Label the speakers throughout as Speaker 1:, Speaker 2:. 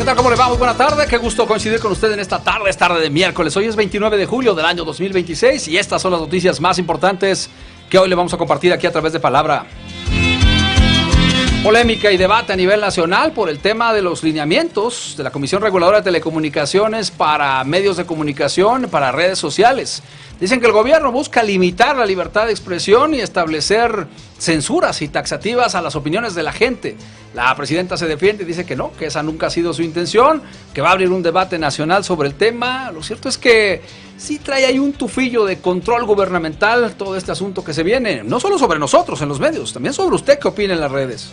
Speaker 1: tal? ¿Cómo le va? Muy buena tarde, qué gusto coincidir con usted en esta tarde, es tarde de miércoles. Hoy es 29 de julio del año 2026 y estas son las noticias más importantes que hoy le vamos a compartir aquí a través de Palabra. Polémica y debate a nivel nacional por el tema de los lineamientos de la Comisión Reguladora de Telecomunicaciones para medios de comunicación, para redes sociales. Dicen que el gobierno busca limitar la libertad de expresión y establecer censuras y taxativas a las opiniones de la gente. La presidenta se defiende y dice que no, que esa nunca ha sido su intención, que va a abrir un debate nacional sobre el tema. Lo cierto es que sí trae ahí un tufillo de control gubernamental todo este asunto que se viene, no solo sobre nosotros en los medios, también sobre usted que opina en las redes.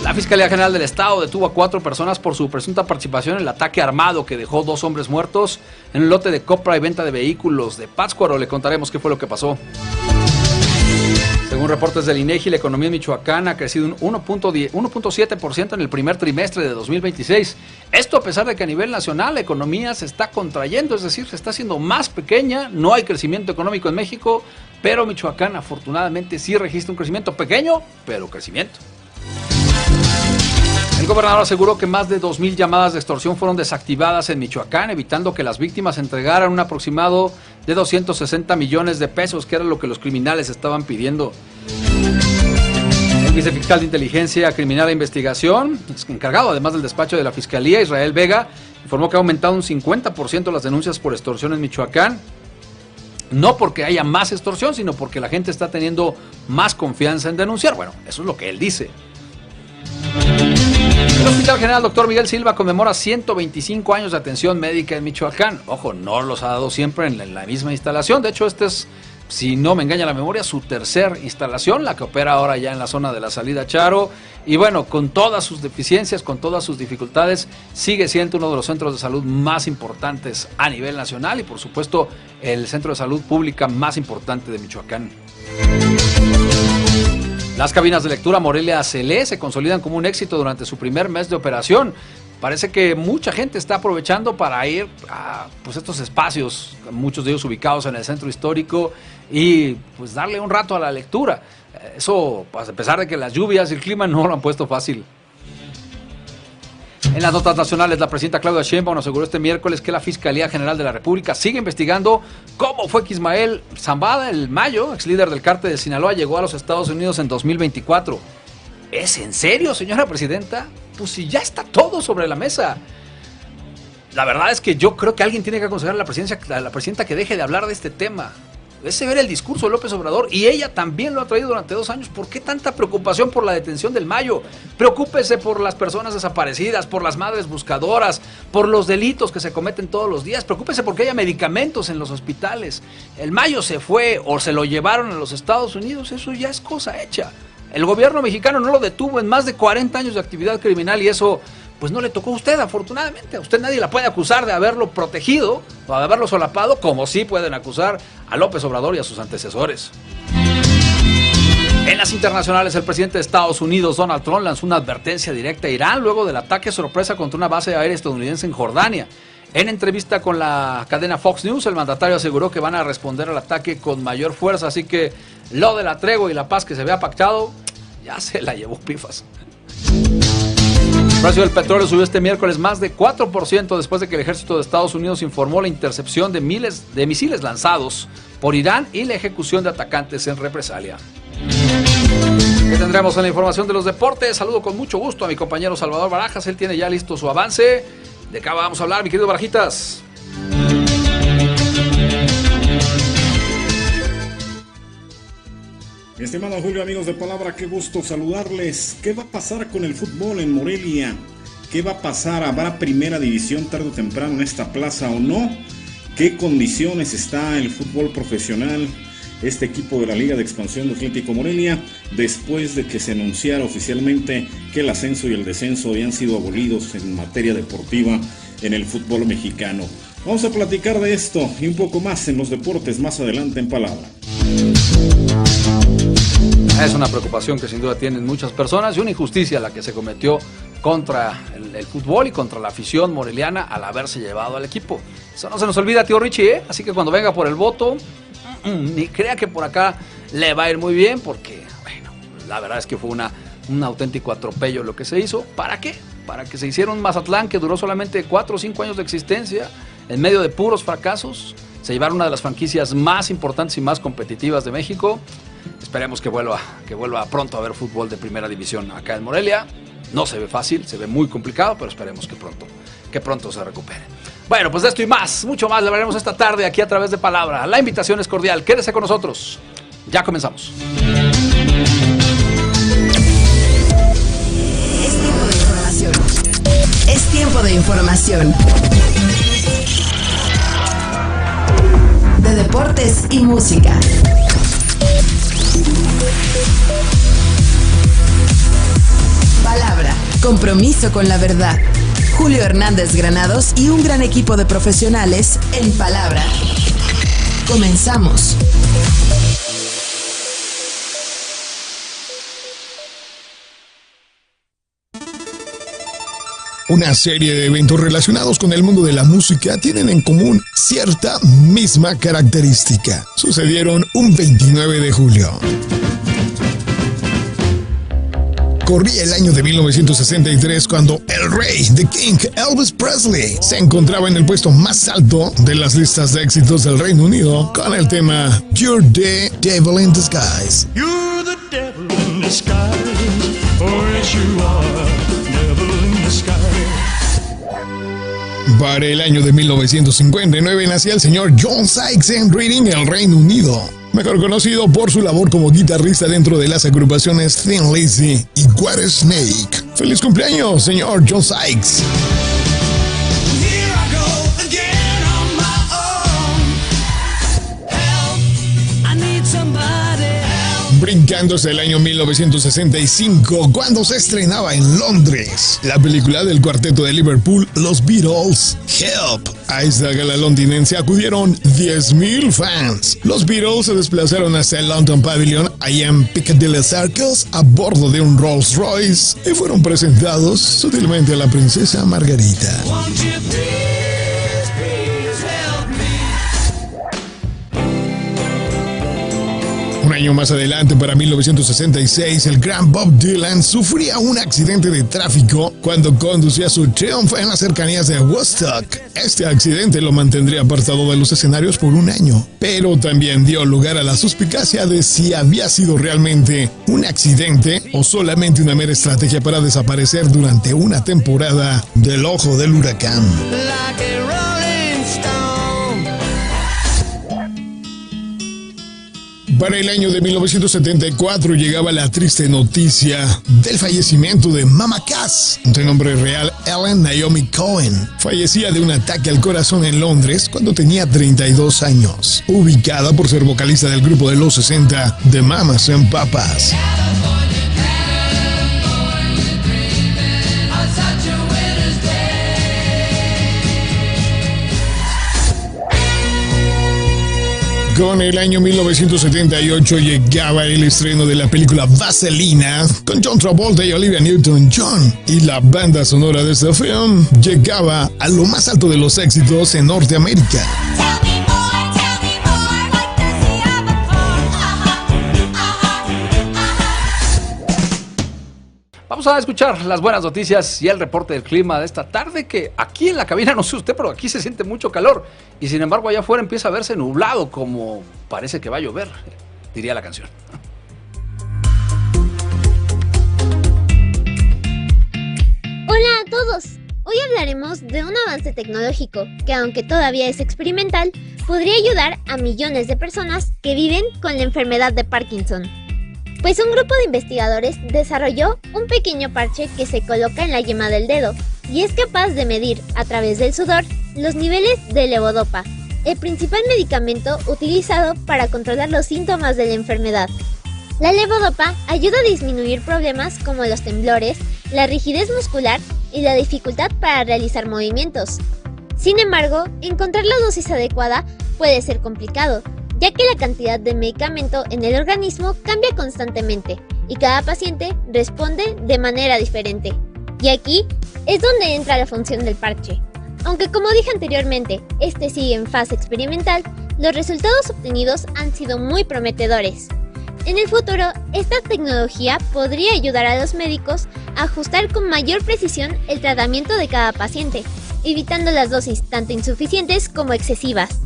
Speaker 1: La Fiscalía General del Estado detuvo a 4 personas por su presunta participación en el ataque armado que dejó 2 hombres muertos en un lote de compra y venta de vehículos de Pátzcuaro. Le contaremos qué fue lo que pasó. Según reportes del INEGI, la economía en Michoacán ha crecido un 1.7% en el primer trimestre de 2026. Esto a pesar de que a nivel nacional la economía se está contrayendo, es decir, se está haciendo más pequeña, no hay crecimiento económico en México, pero Michoacán afortunadamente sí registra un crecimiento pequeño, pero crecimiento. El gobernador aseguró que más de 2,000 llamadas de extorsión fueron desactivadas en Michoacán, evitando que las víctimas entregaran un aproximado de 260 millones de pesos, que era lo que los criminales estaban pidiendo. El vicefiscal de Inteligencia Criminal e Investigación, encargado además del despacho de la Fiscalía, Israel Vega, informó que ha aumentado un 50% las denuncias por extorsión en Michoacán. No porque haya más extorsión, sino porque la gente está teniendo más confianza en denunciar. Bueno, eso es lo que él dice. El Hospital General Dr. Miguel Silva conmemora 125 años de atención médica en Michoacán. Ojo, no los ha dado siempre en la misma instalación. De hecho, este es, si no me engaña la memoria, su tercer instalación, la que opera ahora ya en la zona de la salida Charo. Y bueno, con todas sus deficiencias, con todas sus dificultades, sigue siendo uno de los centros de salud más importantes a nivel nacional y, por supuesto, el centro de salud pública más importante de Michoacán. Las cabinas de lectura Morelia Celé se consolidan como un éxito durante su primer mes de operación. Parece que mucha gente está aprovechando para ir a estos espacios, muchos de ellos ubicados en el centro histórico, y pues darle un rato a la lectura. Eso, pues, a pesar de que las lluvias y el clima no lo han puesto fácil. En las notas nacionales, la presidenta Claudia Sheinbaum aseguró este miércoles que la Fiscalía General de la República sigue investigando cómo fue que Ismael Zambada, el Mayo, ex líder del cártel de Sinaloa, llegó a los Estados Unidos en 2024. ¿Es en serio, señora presidenta? Pues si ya está todo sobre la mesa. La verdad es que yo creo que alguien tiene que aconsejar a la presidenta que deje de hablar de este tema. Ese ver el discurso de López Obrador, y ella también lo ha traído durante 2 años. ¿Por qué tanta preocupación por la detención del Mayo? Preocúpese por las personas desaparecidas, por las madres buscadoras, por los delitos que se cometen todos los días. Preocúpese porque haya medicamentos en los hospitales. El Mayo se fue o se lo llevaron a los Estados Unidos, eso ya es cosa hecha. El gobierno mexicano no lo detuvo en más de 40 años de actividad criminal y eso pues no le tocó a usted, afortunadamente. A usted nadie la puede acusar de haberlo protegido o de haberlo solapado, como sí pueden acusar a López Obrador y a sus antecesores. En las internacionales, el presidente de Estados Unidos, Donald Trump, lanzó una advertencia directa a Irán luego del ataque sorpresa contra una base aérea estadounidense en Jordania. En entrevista con la cadena Fox News, el mandatario aseguró que van a responder al ataque con mayor fuerza, así que lo de la tregua y la paz que se había pactado, ya se la llevó pifas. El precio del petróleo subió este miércoles más de 4% después de que el ejército de Estados Unidos informó la intercepción de miles de misiles lanzados por Irán y la ejecución de atacantes en represalia. ¿Qué tendremos en la información de los deportes? Saludo con mucho gusto a mi compañero Salvador Barajas, él tiene ya listo su avance. ¿De qué vamos a hablar, mi querido Barajitas?
Speaker 2: Mi estimado Julio, amigos de Palabra, qué gusto saludarles. ¿Qué va a pasar con el fútbol en Morelia? ¿Qué va a pasar? ¿Habrá primera división tarde o temprano en esta plaza o no? ¿Qué condiciones está el fútbol profesional, este equipo de la Liga de Expansión de Atlético Morelia, después de que se anunciara oficialmente que el ascenso y el descenso habían sido abolidos en materia deportiva en el fútbol mexicano? Vamos a platicar de esto y un poco más en los deportes más adelante en Palabra.
Speaker 1: Es una preocupación que sin duda tienen muchas personas y una injusticia la que se cometió contra el fútbol y contra la afición moreliana al haberse llevado al equipo. Eso no se nos olvida, tío Richie, ¿eh? Así que cuando venga por el voto, ni crea que por acá le va a ir muy bien, porque, bueno, la verdad es que fue un auténtico atropello lo que se hizo. ¿Para qué? para que se hiciera un Mazatlán que duró solamente 4 o 5 años de existencia, en medio de puros fracasos. Se llevaron una de las franquicias más importantes y más competitivas de México. Esperemos que vuelva pronto a haber fútbol de primera división acá en Morelia. No se ve fácil, se ve muy complicado, pero esperemos que pronto se recupere. Bueno, pues de esto y más, mucho más, le hablaremos esta tarde aquí a través de Palabra. La invitación es cordial, quédese con nosotros. Ya comenzamos.
Speaker 3: Es tiempo de información. De deportes y música. Palabra, compromiso con la verdad. Julio Hernández Granados y un gran equipo de profesionales en Palabra. Comenzamos.
Speaker 4: Una serie de eventos relacionados con el mundo de la música tienen en común cierta misma característica. Sucedieron un 29 de julio. Corría el año de 1963 cuando el rey, The King, Elvis Presley, se encontraba en el puesto más alto de las listas de éxitos del Reino Unido con el tema You're the Devil in Disguise.
Speaker 5: You're the devil in disguise, or as you are, devil in disguise.
Speaker 4: Para el año de 1959 nacía el señor John Sykes en Reading, el Reino Unido, mejor conocido por su labor como guitarrista dentro de las agrupaciones Thin Lizzy y Whitesnake. ¡Feliz cumpleaños, señor John Sykes! Brincándose el año 1965, cuando se estrenaba en Londres la película del cuarteto de Liverpool, Los Beatles, Help. A esta gala londinense acudieron 10,000 fans. Los Beatles se desplazaron hasta el London Pavilion, allá en Piccadilly Circus, a bordo de un Rolls Royce, y fueron presentados sutilmente a la princesa Margarita. Un año más adelante, para 1966, el gran Bob Dylan sufría un accidente de tráfico cuando conducía su Triumph en las cercanías de Woodstock. Este accidente lo mantendría apartado de los escenarios por un año, pero también dio lugar a la suspicacia de si había sido realmente un accidente o solamente una mera estrategia para desaparecer durante una temporada del ojo del huracán. Para el año de 1974 llegaba la triste noticia del fallecimiento de Mama Cass, de nombre real Ellen Naomi Cohen. Fallecía de un ataque al corazón en Londres cuando tenía 32 años, ubicada por ser vocalista del grupo de los 60 The Mamas and Papas. Con el año 1978 llegaba el estreno de la película Vaselina con John Travolta y Olivia Newton-John, y la banda sonora de este film llegaba a lo más alto de los éxitos en Norteamérica.
Speaker 1: Vamos a escuchar las buenas noticias y el reporte del clima de esta tarde, que aquí en la cabina, no sé usted, pero aquí se siente mucho calor y sin embargo allá afuera empieza a verse nublado, como parece que va a llover, diría la canción.
Speaker 6: Hola a todos, hoy hablaremos de un avance tecnológico que, aunque todavía es experimental, podría ayudar a millones de personas que viven con la enfermedad de Parkinson. Pues un grupo de investigadores desarrolló un pequeño parche que se coloca en la yema del dedo y es capaz de medir a través del sudor los niveles de levodopa, el principal medicamento utilizado para controlar los síntomas de la enfermedad. La levodopa ayuda a disminuir problemas como los temblores, la rigidez muscular y la dificultad para realizar movimientos. Sin embargo, encontrar la dosis adecuada puede ser complicado, ya que la cantidad de medicamento en el organismo cambia constantemente y cada paciente responde de manera diferente. Y aquí es donde entra la función del parche. Aunque, como dije anteriormente, este sigue en fase experimental, los resultados obtenidos han sido muy prometedores. En el futuro, esta tecnología podría ayudar a los médicos a ajustar con mayor precisión el tratamiento de cada paciente, evitando las dosis tanto insuficientes como excesivas.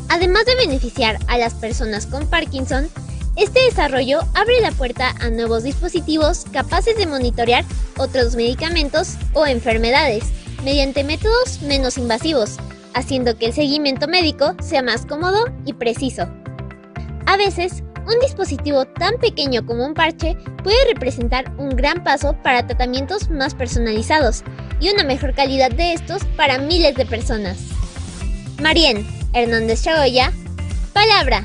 Speaker 6: Además de beneficiar a las personas con Parkinson, este desarrollo abre la puerta a nuevos dispositivos capaces de monitorear otros medicamentos o enfermedades mediante métodos menos invasivos, haciendo que el seguimiento médico sea más cómodo y preciso. A veces, un dispositivo tan pequeño como un parche puede representar un gran paso para tratamientos más personalizados y una mejor calidad de estos para miles de personas. Marien Hernández Chagoya, Palabra.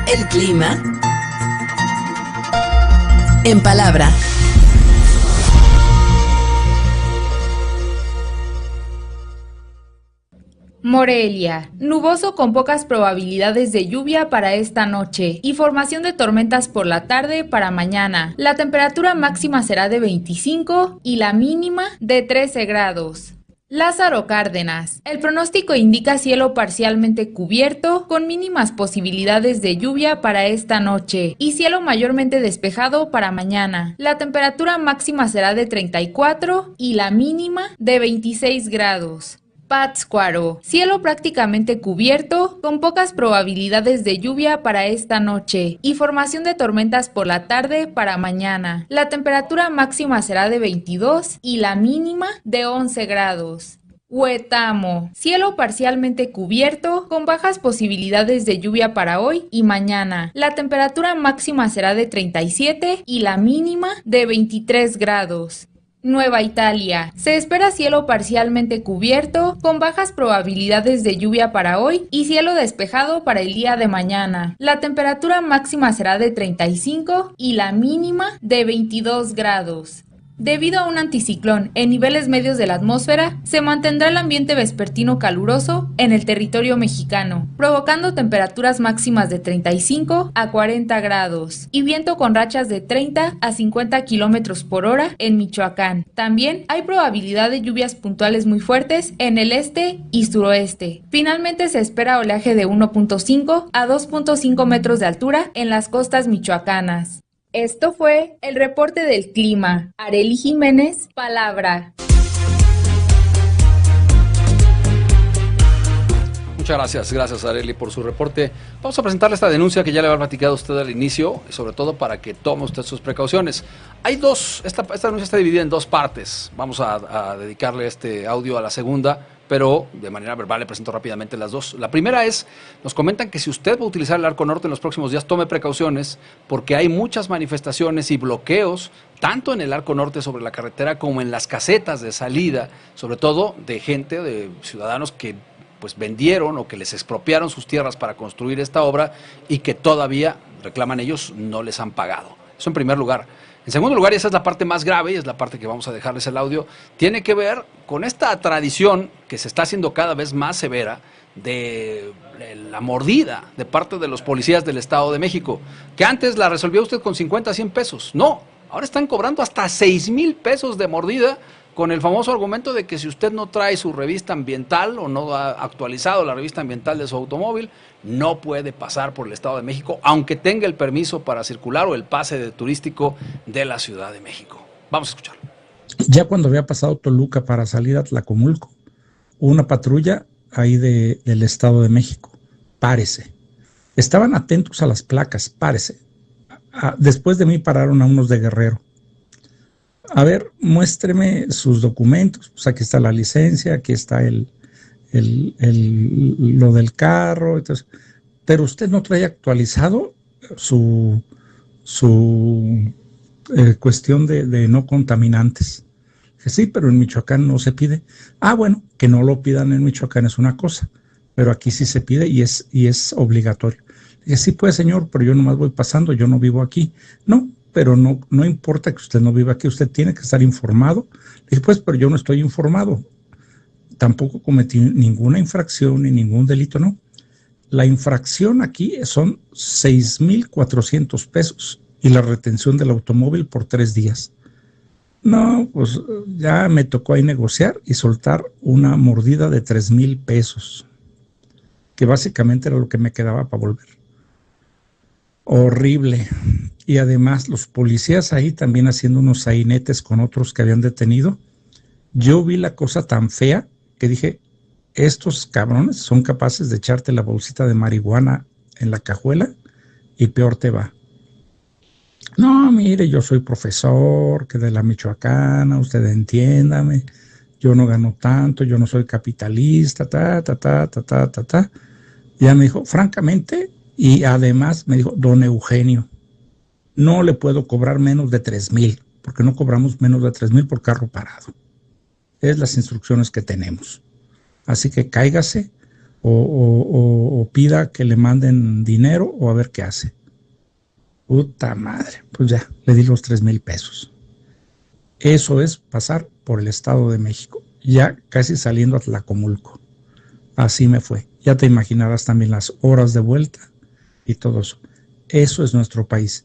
Speaker 3: El clima en Palabra.
Speaker 7: Morelia, nuboso con pocas probabilidades de lluvia para esta noche y formación de tormentas por la tarde para mañana. La temperatura máxima será de 25 y la mínima de 13 grados. Lázaro Cárdenas. El pronóstico indica cielo parcialmente cubierto con mínimas posibilidades de lluvia para esta noche y cielo mayormente despejado para mañana. La temperatura máxima será de 34 y la mínima de 26 grados. Pátzcuaro, cielo prácticamente cubierto, con pocas probabilidades de lluvia para esta noche y formación de tormentas por la tarde para mañana. La temperatura máxima será de 22 y la mínima de 11 grados. Huetamo, cielo parcialmente cubierto, con bajas posibilidades de lluvia para hoy y mañana. La temperatura máxima será de 37 y la mínima de 23 grados. Nueva Italia. Se espera cielo parcialmente cubierto, con bajas probabilidades de lluvia para hoy y cielo despejado para el día de mañana. La temperatura máxima será de 35 y la mínima de 22 grados. Debido a un anticiclón en niveles medios de la atmósfera, se mantendrá el ambiente vespertino caluroso en el territorio mexicano, provocando temperaturas máximas de 35 a 40 grados y viento con rachas de 30 a 50 kilómetros por hora en Michoacán. También hay probabilidad de lluvias puntuales muy fuertes en el este y suroeste. Finalmente se espera oleaje de 1.5 a 2.5 metros de altura en las costas michoacanas. Esto fue el reporte del clima. Arely Jiménez, Palabra.
Speaker 1: Muchas gracias Arely por su reporte. Vamos a presentarle esta denuncia que ya le había platicado usted al inicio, y sobre todo para que tome usted sus precauciones. Hay dos, esta denuncia está dividida en dos partes. Vamos a dedicarle este audio a la segunda, pero de manera verbal le presento rápidamente las dos. La primera es, nos comentan que si usted va a utilizar el Arco Norte en los próximos días, tome precauciones, porque hay muchas manifestaciones y bloqueos, tanto en el Arco Norte sobre la carretera como en las casetas de salida, sobre todo de gente, de ciudadanos que pues vendieron o que les expropiaron sus tierras para construir esta obra y que todavía, reclaman ellos, no les han pagado. Eso en primer lugar. En segundo lugar, y esa es la parte más grave, y es la parte que vamos a dejarles el audio, tiene que ver con esta tradición que se está haciendo cada vez más severa de la mordida de parte de los policías del Estado de México, que antes la resolvió usted con 50 a 100 pesos. No, ahora están cobrando hasta 6,000 pesos de mordida, con el famoso argumento de que si usted no trae su revista ambiental o no ha actualizado la revista ambiental de su automóvil, no puede pasar por el Estado de México, aunque tenga el permiso para circular o el pase de turístico de la Ciudad de México. Vamos a escucharlo.
Speaker 8: Ya cuando había pasado Toluca para salir a Tlacomulco, hubo una patrulla ahí del Estado de México. Párese. Estaban atentos a las placas, párese. Después de mí pararon a unos de Guerrero. A ver, muéstreme sus documentos. Pues aquí está la licencia, aquí está lo del carro. Entonces, pero usted no trae actualizado su cuestión de no contaminantes. Dije, sí, pero en Michoacán no se pide. Ah, bueno, que no lo pidan en Michoacán es una cosa, pero aquí sí se pide y es obligatorio. Dije, sí, pues señor, pero yo nomás voy pasando, yo no vivo aquí. No, pero no importa que usted no viva aquí, usted tiene que estar informado. Le dije, pues, pero yo no estoy informado. Tampoco cometí ninguna infracción ni ningún delito, no. La infracción aquí son 6,400 pesos y la retención del automóvil por 3 días. No, pues ya me tocó ahí negociar y soltar una mordida de 3,000 pesos, que básicamente era lo que me quedaba para volver. Horrible. Y además los policías ahí también haciendo unos sainetes con otros que habían detenido. Yo vi la cosa tan fea que dije, estos cabrones son capaces de echarte la bolsita de marihuana en la cajuela y peor te va. No, mire, yo soy profesor, que de la Michoacana, usted entiéndame, yo no gano tanto, yo no soy capitalista, Ya me dijo, francamente, y además me dijo, don Eugenio, no le puedo cobrar menos de 3,000, porque no cobramos menos de 3,000 por carro parado. Es las instrucciones que tenemos. Así que cáigase o pida que le manden dinero o a ver qué hace. Puta madre, pues ya, le di los 3,000 pesos. Eso es pasar por el Estado de México, ya casi saliendo a Tlacomulco. Así me fue. Ya te imaginarás también las horas de vuelta y todo eso. Eso es nuestro país.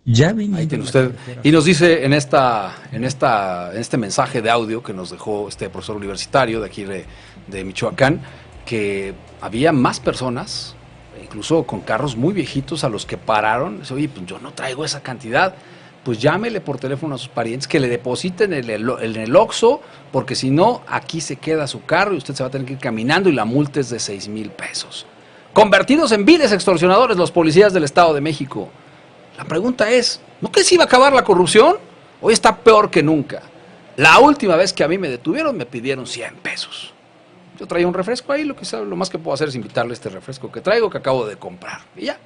Speaker 8: Ya vine.
Speaker 1: Ahí tiene usted. Y nos dice en este mensaje de audio que nos dejó este profesor universitario de aquí de Michoacán, que había más personas, incluso con carros muy viejitos, a los que pararon. Dice, oye, pues yo no traigo esa cantidad. Pues llámele por teléfono a sus parientes que le depositen en el Oxxo, porque si no, aquí se queda su carro y usted se va a tener que ir caminando y la multa es de 6,000 pesos. Convertidos en viles extorsionadores los policías del Estado de México. La pregunta es, ¿no que se iba a acabar la corrupción? Hoy está peor que nunca. La última vez que a mí me detuvieron me pidieron 100 pesos. Yo traía un refresco ahí, lo más que puedo hacer es invitarle este refresco que traigo, que acabo de comprar. Y ya.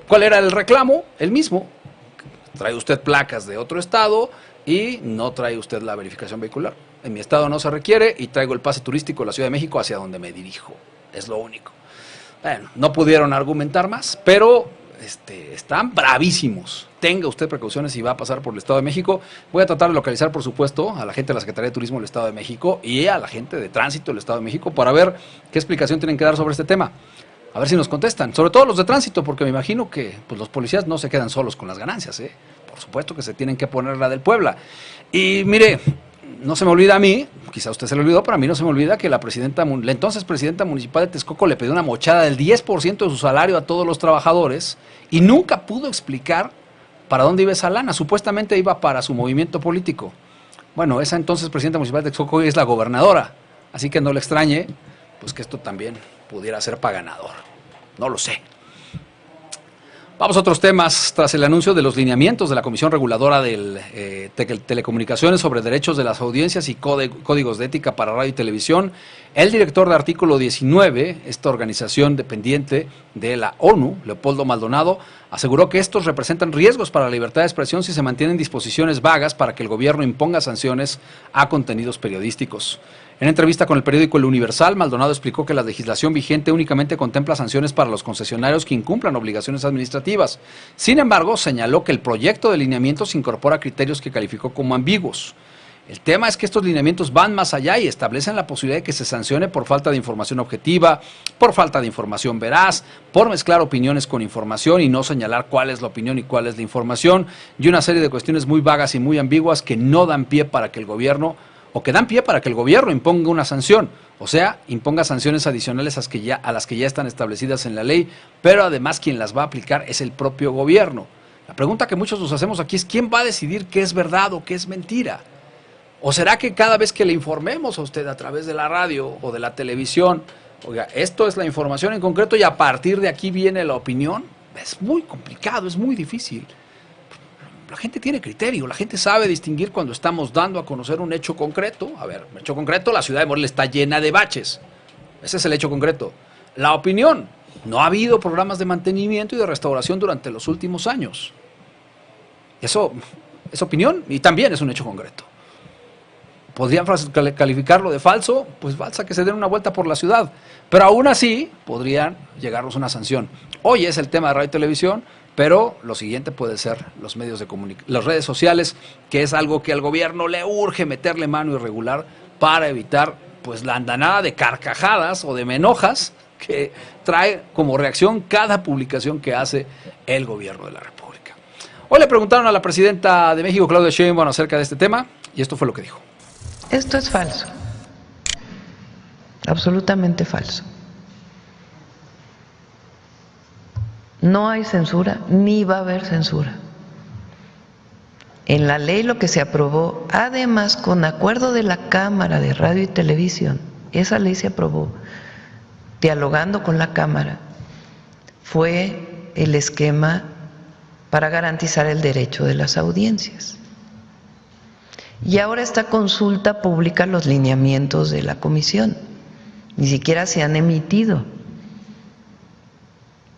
Speaker 1: ¿Cuál era el reclamo? El mismo. Trae usted placas de otro estado y no trae usted la verificación vehicular. En mi estado no se requiere y traigo el pase turístico de la Ciudad de México hacia donde me dirijo. Es lo único. Bueno, no pudieron argumentar más, pero están bravísimos. Tenga usted precauciones si va a pasar por el Estado de México. Voy a tratar de localizar, por supuesto, a la gente de la Secretaría de Turismo del Estado de México y a la gente de Tránsito del Estado de México para ver qué explicación tienen que dar sobre este tema. A ver si nos contestan, sobre todo los de tránsito, porque me imagino que pues, los policías no se quedan solos con las ganancias, ¿eh? Por supuesto que se tienen que poner la del Puebla. Y mire, no se me olvida a mí, quizá a usted se le olvidó, pero a mí no se me olvida que la entonces presidenta municipal de Texcoco le pidió una mochada del 10% de su salario a todos los trabajadores y nunca pudo explicar para dónde iba esa lana. Supuestamente iba para su movimiento político. Bueno, esa entonces presidenta municipal de Texcoco hoy es la gobernadora, así que no le extrañe pues que esto también pudiera ser para ganador. No lo sé. Vamos a otros temas. Tras el anuncio de los lineamientos de la Comisión Reguladora de Telecomunicaciones sobre derechos de las audiencias y códigos de ética para radio y televisión, el director de Artículo 19, esta organización dependiente de la ONU, Leopoldo Maldonado, aseguró que estos representan riesgos para la libertad de expresión si se mantienen disposiciones vagas para que el gobierno imponga sanciones a contenidos periodísticos. En entrevista con el periódico El Universal, Maldonado explicó que la legislación vigente únicamente contempla sanciones para los concesionarios que incumplan obligaciones administrativas. Sin embargo, señaló que el proyecto de lineamientos incorpora criterios que calificó como ambiguos. El tema es que estos lineamientos van más allá y establecen la posibilidad de que se sancione por falta de información objetiva, por falta de información veraz, por mezclar opiniones con información y no señalar cuál es la opinión y cuál es la información, y una serie de cuestiones muy vagas y muy ambiguas que no dan pie para que el gobierno imponga una sanción, o sea, imponga sanciones adicionales a las que ya están establecidas en la ley, pero además quien las va a aplicar es el propio gobierno. La pregunta que muchos nos hacemos aquí es ¿quién va a decidir qué es verdad o qué es mentira? ¿O será que cada vez que le informemos a usted a través de la radio o de la televisión, oiga, esto es la información en concreto y a partir de aquí viene la opinión? Es muy complicado, es muy difícil. La gente tiene criterio, la gente sabe distinguir cuando estamos dando a conocer un hecho concreto. A ver, un hecho concreto, la ciudad de Morelia está llena de baches. Ese es el hecho concreto. La opinión, no ha habido programas de mantenimiento y de restauración durante los últimos años. Eso es opinión y también es un hecho concreto. ¿Podrían calificarlo de falso? Pues falsa que se den una vuelta por la ciudad. Pero aún así podrían llegarnos una sanción. Hoy es el tema de radio y televisión, pero lo siguiente puede ser los medios de comunicación, las redes sociales, que es algo que al gobierno le urge meterle mano y regular para evitar pues la andanada de carcajadas o de menojas que trae como reacción cada publicación que hace el gobierno de la República. Hoy le preguntaron a la presidenta de México, Claudia Sheinbaum, acerca de este tema. Y esto fue lo que dijo.
Speaker 9: Esto es falso, absolutamente falso. No hay censura, ni va a haber censura. En la ley lo que se aprobó, además con acuerdo de la Cámara de Radio y Televisión, esa ley se aprobó dialogando con la Cámara, fue el esquema para garantizar el derecho de las audiencias. Y ahora esta consulta pública los lineamientos de la comisión, ni siquiera se han emitido,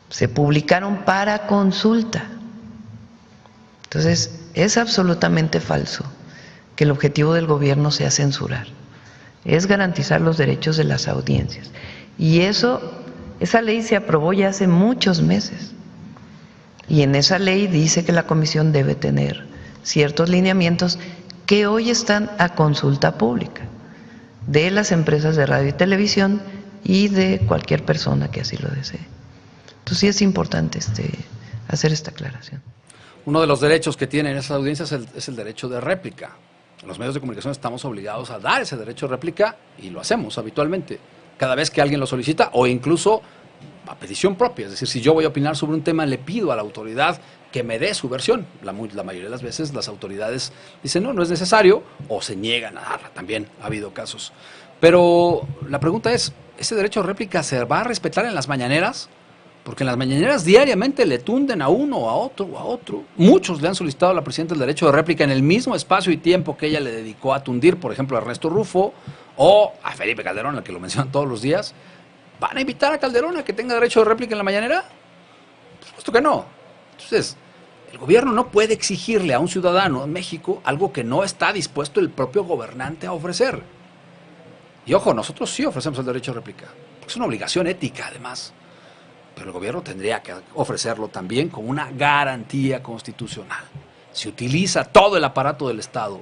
Speaker 9: se publicaron para consulta. Entonces, es absolutamente falso que el objetivo del gobierno sea censurar, es garantizar los derechos de las audiencias. Y esa ley se aprobó ya hace muchos meses. Y en esa ley dice que la comisión debe tener ciertos lineamientos que hoy están a consulta pública de las empresas de radio y televisión y de cualquier persona que así lo desee. Entonces sí es importante hacer esta aclaración.
Speaker 1: Uno de los derechos que tienen esas audiencias es el derecho de réplica. Los medios de comunicación estamos obligados a dar ese derecho de réplica y lo hacemos habitualmente, cada vez que alguien lo solicita o incluso a petición propia. Es decir, si yo voy a opinar sobre un tema, le pido a la autoridad que me dé su versión. La mayoría de las veces las autoridades dicen no es necesario o se niegan a darla. También ha habido casos. Pero la pregunta es, ¿ese derecho de réplica se va a respetar en las mañaneras? Porque en las mañaneras diariamente le tunden a uno, a otro. Muchos le han solicitado a la presidenta el derecho de réplica en el mismo espacio y tiempo que ella le dedicó a tundir, por ejemplo, a Ernesto Rufo o a Felipe Calderón, al que lo mencionan todos los días. ¿Van a invitar a Calderón a que tenga derecho de réplica en la mañanera? Por supuesto que no. Entonces, el gobierno no puede exigirle a un ciudadano en México algo que no está dispuesto el propio gobernante a ofrecer. Y ojo, nosotros sí ofrecemos el derecho de réplica. Es una obligación ética, además. Pero el gobierno tendría que ofrecerlo también como una garantía constitucional. Si utiliza todo el aparato del Estado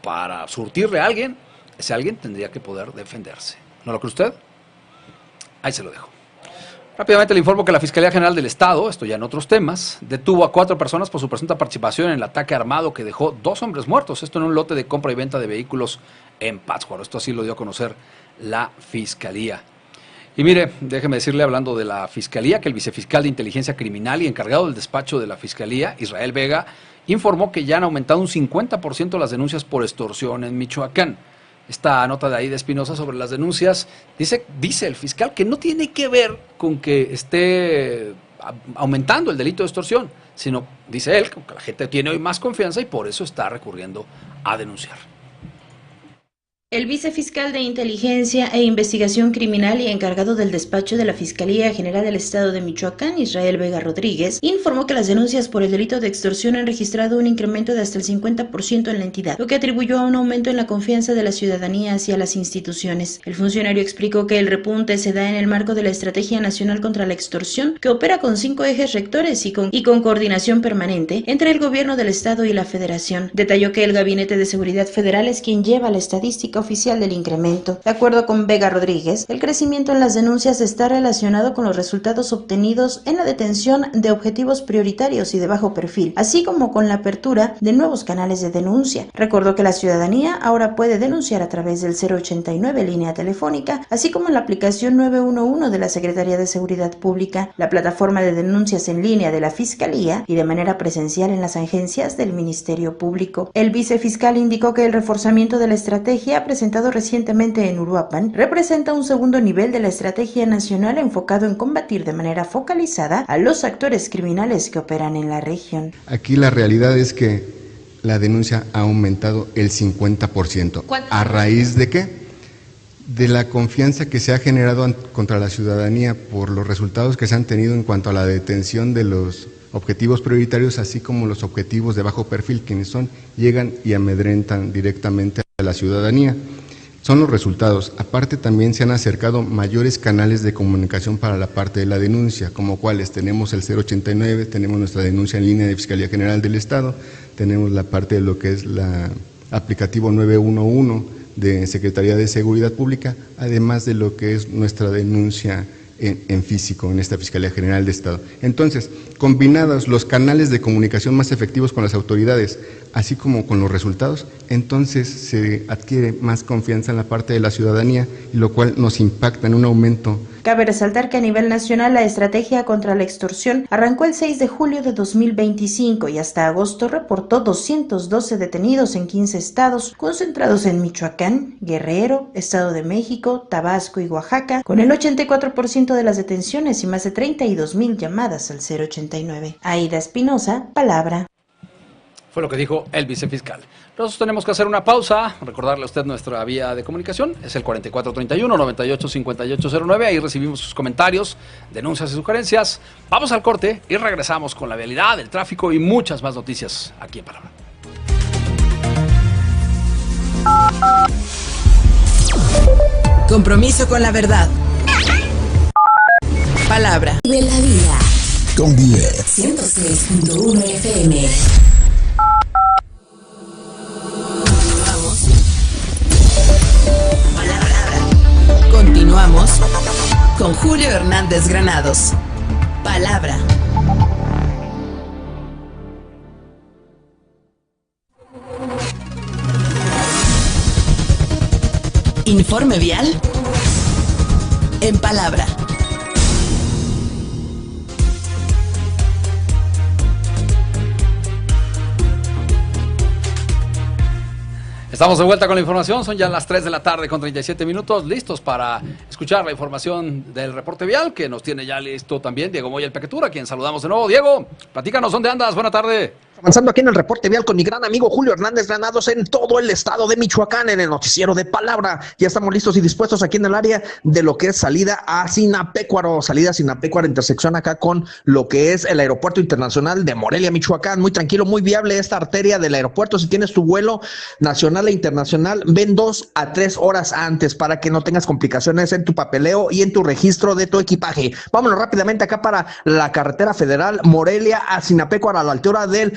Speaker 1: para surtirle a alguien, ese alguien tendría que poder defenderse. ¿No lo cree usted? Ahí se lo dejo. Rápidamente le informo que la Fiscalía General del Estado, esto ya en otros temas, detuvo a 4 personas por su presunta participación en el ataque armado que dejó 2 hombres muertos. Esto en un lote de compra y venta de vehículos en Pátzcuaro. Esto así lo dio a conocer la Fiscalía. Y mire, déjeme decirle, hablando de la Fiscalía, que el vicefiscal de Inteligencia Criminal y encargado del despacho de la Fiscalía, Israel Vega, informó que ya han aumentado un 50% las denuncias por extorsión en Michoacán. Esta nota de Aida Espinosa sobre las denuncias dice el fiscal que no tiene que ver con que esté aumentando el delito de extorsión, sino, dice él, que la gente tiene hoy más confianza y por eso está recurriendo a denunciar.
Speaker 10: El vicefiscal de Inteligencia e Investigación Criminal y encargado del despacho de la Fiscalía General del Estado de Michoacán, Israel Vega Rodríguez, informó que las denuncias por el delito de extorsión han registrado un incremento de hasta el 50% en la entidad, lo que atribuyó a un aumento en la confianza de la ciudadanía hacia las instituciones. El funcionario explicó que el repunte se da en el marco de la Estrategia Nacional contra la Extorsión, que opera con 5 ejes rectores y con coordinación permanente entre el gobierno del Estado y la Federación. Detalló que el Gabinete de Seguridad Federal es quien lleva la estadística oficial del incremento. De acuerdo con Vega Rodríguez, el crecimiento en las denuncias está relacionado con los resultados obtenidos en la detención de objetivos prioritarios y de bajo perfil, así como con la apertura de nuevos canales de denuncia. Recordó que la ciudadanía ahora puede denunciar a través del 089 línea telefónica, así como en la aplicación 911 de la Secretaría de Seguridad Pública, la plataforma de denuncias en línea de la Fiscalía y de manera presencial en las agencias del Ministerio Público. El vicefiscal indicó que el reforzamiento de la estrategia presentado recientemente en Uruapan representa un segundo nivel de la estrategia nacional enfocado en combatir de manera focalizada a los actores criminales que operan en la región.
Speaker 11: Aquí la realidad es que la denuncia ha aumentado el 50%. ¿A raíz de qué? De la confianza que se ha generado contra la ciudadanía por los resultados que se han tenido en cuanto a la detención de los objetivos prioritarios, así como los objetivos de bajo perfil, quienes llegan y amedrentan directamente a la ciudadanía. Son los resultados. Aparte también se han acercado mayores canales de comunicación para la parte de la denuncia, como cuáles tenemos el 089, tenemos nuestra denuncia en línea de Fiscalía General del Estado, tenemos la parte de lo que es la aplicativo 911 de Secretaría de Seguridad Pública, además de lo que es nuestra denuncia en físico en esta Fiscalía General de Estado. Entonces, combinados los canales de comunicación más efectivos con las autoridades, así como con los resultados, entonces se adquiere más confianza en la parte de la ciudadanía, y lo cual nos impacta en un aumento.
Speaker 10: Cabe resaltar que a nivel nacional la estrategia contra la extorsión arrancó el 6 de julio de 2025 y hasta agosto reportó 212 detenidos en 15 estados, concentrados en Michoacán, Guerrero, Estado de México, Tabasco y Oaxaca, con el 84% de las detenciones y más de 32,000 llamadas al 089. Aida Espinosa, Palabra.
Speaker 1: Fue lo que dijo el vicefiscal. Nosotros tenemos que hacer una pausa, recordarle a usted nuestra vía de comunicación, es el 4431-985809, ahí recibimos sus comentarios, denuncias y sugerencias. Vamos al corte y regresamos con la vialidad, el tráfico y muchas más noticias aquí en Palabra.
Speaker 3: Compromiso con la verdad. Palabra de la vida.
Speaker 4: Con
Speaker 3: 106.1 FM. Continuamos con Julio Hernández Granados. Palabra. Informe vial en Palabra.
Speaker 1: Estamos de vuelta con la información, son ya las 3 de la tarde con 37 minutos, listos para escuchar la información del reporte vial que nos tiene ya listo también Diego Moya, el Pequetura, a quien saludamos de nuevo. Diego, platícanos, ¿dónde andas? Buena tarde.
Speaker 12: Avanzando aquí en el reporte vial con mi gran amigo Julio Hernández Granados en todo el estado de Michoacán, en el noticiero de Palabra. Ya estamos listos y dispuestos aquí en el área de lo que es salida a Sinapecuaro, intersección acá con lo que es el aeropuerto internacional de Morelia, Michoacán. Muy tranquilo, muy viable esta arteria del aeropuerto. Si tienes tu vuelo nacional e internacional, ven 2 a 3 horas antes para que no tengas complicaciones en tu papeleo y en tu registro de tu equipaje. Vámonos rápidamente acá para la carretera federal Morelia a Sinapecuaro, a la altura del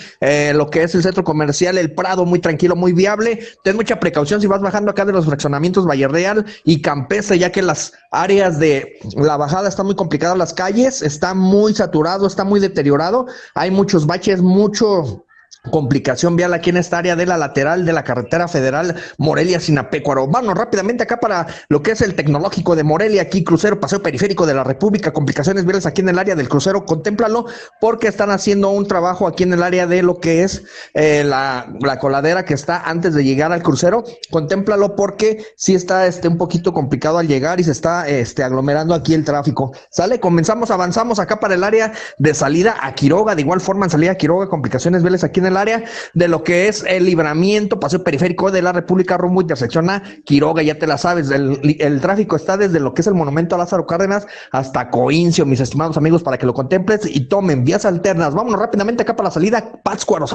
Speaker 12: lo que es el centro comercial El Prado, muy tranquilo, muy viable. Ten mucha precaución si vas bajando acá de los fraccionamientos Valle Real y Campestre, ya que las áreas de la bajada están muy complicadas, las calles, está muy saturado, está muy deteriorado, hay muchos baches, mucho complicación vial aquí en esta área de la lateral de la carretera federal Morelia-Sinapecuaro. Vamos rápidamente acá para lo que es el tecnológico de Morelia, aquí crucero, paseo periférico de la República, complicaciones viales aquí en el área del crucero, contémplalo porque están haciendo un trabajo aquí en el área de lo que es la coladera que está antes de llegar al crucero, contémplalo porque sí está un poquito complicado al llegar y se está aglomerando aquí el tráfico. Sale, avanzamos acá para el área de salida a Quiroga, de igual forma en salida a Quiroga, complicaciones viales aquí en el área de lo que es el libramiento, paseo periférico de la República rumbo intersección a Quiroga, ya te la sabes, el tráfico está desde lo que es el monumento a Lázaro Cárdenas hasta Coincio, mis estimados amigos, para que lo contemples y tomen vías alternas. Vámonos rápidamente acá para la salida Pátzcuaro,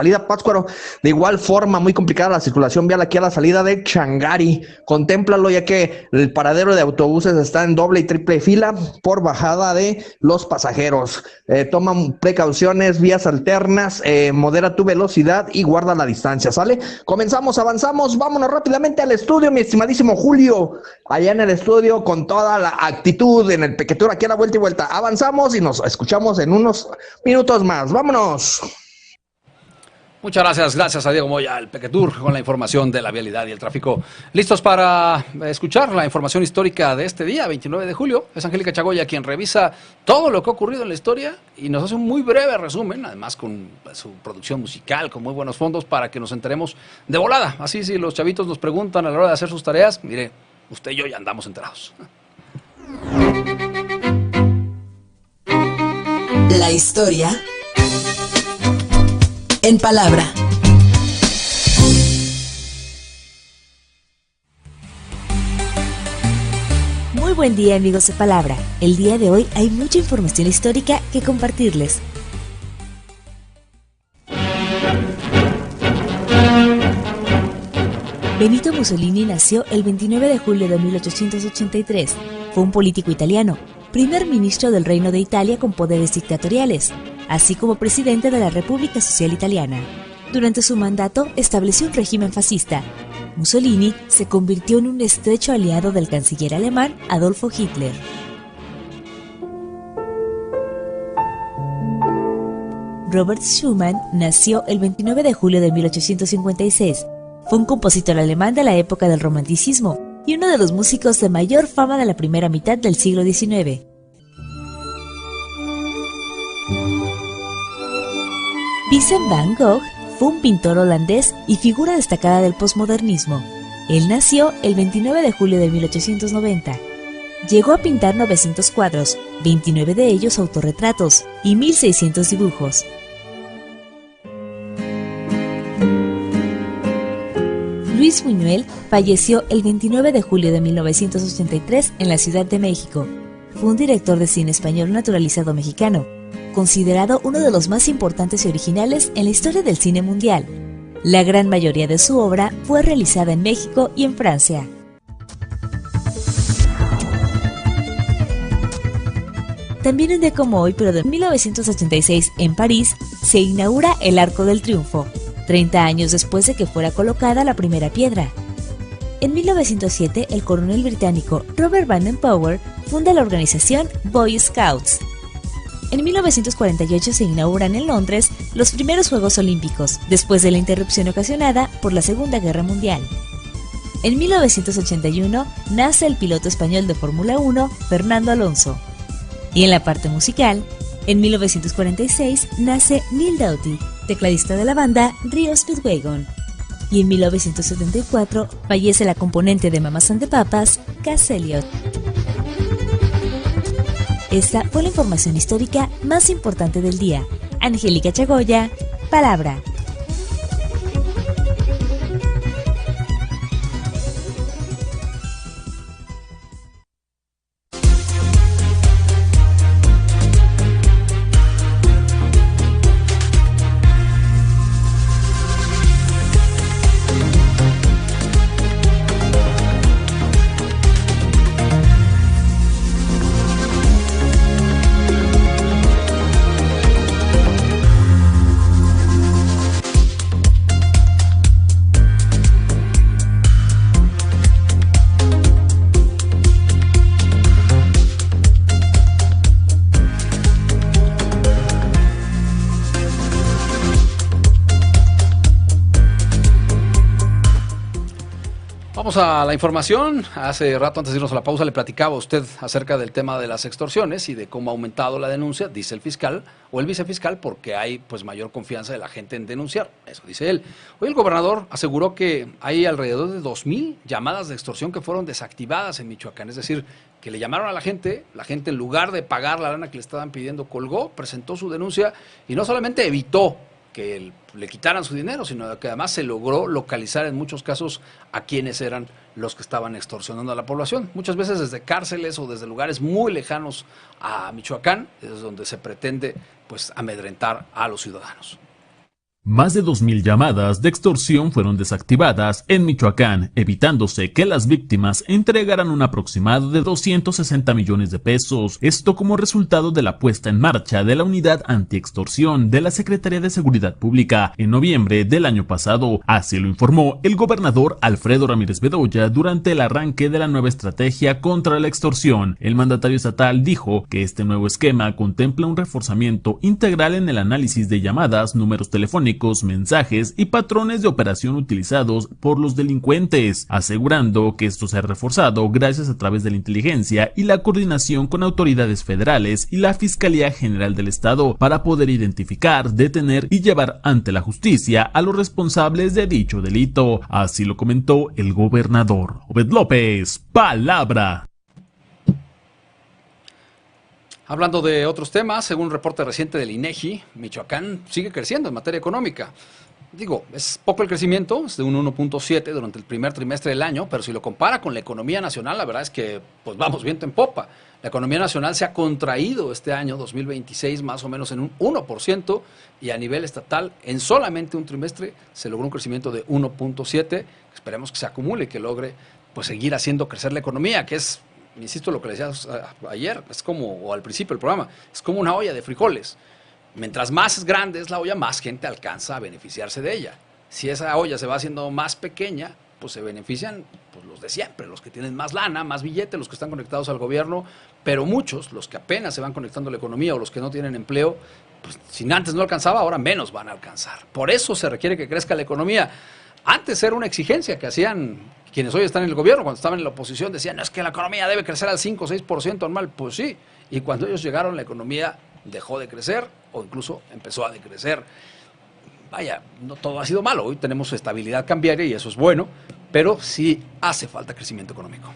Speaker 12: de igual forma muy complicada la circulación vial aquí a la salida de Changari, contémplalo ya que el paradero de autobuses está en doble y triple fila por bajada de los pasajeros. Toman precauciones, vías alternas, modera tu velocidad y guarda la distancia, ¿sale? Avanzamos, vámonos rápidamente al estudio, mi estimadísimo Julio, allá en el estudio con toda la actitud en el Pequetura, aquí a la vuelta y vuelta. Avanzamos y nos escuchamos en unos minutos más, vámonos.
Speaker 1: Muchas gracias a Diego Moya, el Pequetur, con la información de la vialidad y el tráfico. Listos para escuchar la información histórica de este día, 29 de julio. Es Angélica Chagoya quien revisa todo lo que ha ocurrido en la historia y nos hace un muy breve resumen, además con su producción musical, con muy buenos fondos, para que nos enteremos de volada. Así, si los chavitos nos preguntan a la hora de hacer sus tareas, mire, usted y yo ya andamos enterados.
Speaker 3: La historia en Palabra.
Speaker 13: Muy buen día, amigos de Palabra. El día de hoy hay mucha información histórica que compartirles. Benito Mussolini nació el 29 de julio de 1883. Fue un político italiano, primer ministro del Reino de Italia con poderes dictatoriales, así como presidente de la República Social Italiana. Durante su mandato estableció un régimen fascista. Mussolini se convirtió en un estrecho aliado del canciller alemán Adolfo Hitler. Robert Schumann nació el 29 de julio de 1856. Fue un compositor alemán de la época del Romanticismo y uno de los músicos de mayor fama de la primera mitad del siglo XIX. Vincent van Gogh fue un pintor holandés y figura destacada del posmodernismo. Él nació el 29 de julio de 1890. Llegó a pintar 900 cuadros, 29 de ellos autorretratos y 1600 dibujos. Luis Buñuel falleció el 29 de julio de 1983 en la Ciudad de México. Fue un director de cine español naturalizado mexicano, considerado uno de los más importantes y originales en la historia del cine mundial. La gran mayoría de su obra fue realizada en México y en Francia. También un día como hoy, pero de 1986, en París, se inaugura el Arco del Triunfo, 30 años después de que fuera colocada la primera piedra. En 1907, el coronel británico Robert Baden-Powell funda la organización Boy Scouts. En 1948 se inauguran en Londres los primeros Juegos Olímpicos, después de la interrupción ocasionada por la Segunda Guerra Mundial. En 1981 nace el piloto español de Fórmula 1, Fernando Alonso. Y en la parte musical, en 1946 nace Neil Doughty, tecladista de la banda Rio Speedwagon. Y en 1974 fallece la componente de Mamas and the Papas, Cass Elliot. Esta fue la información histórica más importante del día. Angélica Chagoya, Palabra.
Speaker 1: Vamos a la información. Hace rato, antes de irnos a la pausa, le platicaba a usted acerca del tema de las extorsiones y de cómo ha aumentado la denuncia, dice el fiscal o el vicefiscal, porque hay pues mayor confianza de la gente en denunciar. Eso dice él. Hoy el gobernador aseguró que hay alrededor de 2,000 llamadas de extorsión que fueron desactivadas en Michoacán. Es decir, que le llamaron a la gente en lugar de pagar la lana que le estaban pidiendo, colgó, presentó su denuncia y no solamente evitó que le quitaran su dinero, sino que además se logró localizar en muchos casos a quienes eran los que estaban extorsionando a la población. Muchas veces desde cárceles o desde lugares muy lejanos a Michoacán, es donde se pretende pues amedrentar a los ciudadanos.
Speaker 14: Más de 2,000 llamadas de extorsión fueron desactivadas en Michoacán, evitándose que las víctimas entregaran un aproximado de 260 millones de pesos. Esto como resultado de la puesta en marcha de la Unidad Antiextorsión de la Secretaría de Seguridad Pública en noviembre del año pasado. Así lo informó el gobernador Alfredo Ramírez Bedoya durante el arranque de la nueva estrategia contra la extorsión. El mandatario estatal dijo que este nuevo esquema contempla un reforzamiento integral en el análisis de llamadas, números telefónicos, mensajes y patrones de operación utilizados por los delincuentes, asegurando que esto se ha reforzado gracias a través de la inteligencia y la coordinación con autoridades federales y la Fiscalía General del Estado para poder identificar, detener y llevar ante la justicia a los responsables de dicho delito. Así lo comentó el gobernador. Obed López, Palabra.
Speaker 1: Hablando de otros temas, según un reporte reciente del INEGI, Michoacán sigue creciendo en materia económica. Digo, es poco el crecimiento, es de un 1.7 durante el primer trimestre del año, pero si lo compara con la economía nacional, la verdad es que pues vamos viento en popa. La economía nacional se ha contraído este año 2026 más o menos en un 1% y a nivel estatal en solamente un trimestre se logró un crecimiento de 1.7. Esperemos que se acumule y que logre pues seguir haciendo crecer la economía, que es, insisto, lo que le decía ayer, es como, o al principio del programa, es como una olla de frijoles. Mientras más grande es la olla, más gente alcanza a beneficiarse de ella. Si esa olla se va haciendo más pequeña, pues se benefician pues, los de siempre, los que tienen más lana, más billete, los que están conectados al gobierno, pero muchos, los que apenas se van conectando a la economía o los que no tienen empleo, pues, si antes no alcanzaba, ahora menos van a alcanzar. Por eso se requiere que crezca la economía. Antes era una exigencia que hacían quienes hoy están en el gobierno. Cuando estaban en la oposición decían, no, es que la economía debe crecer al 5 o 6% anual. Pues sí, y cuando ellos llegaron la economía dejó de crecer o incluso empezó a decrecer. Vaya, no todo ha sido malo. Hoy tenemos estabilidad cambiaria y eso es bueno, pero sí hace falta crecimiento económico.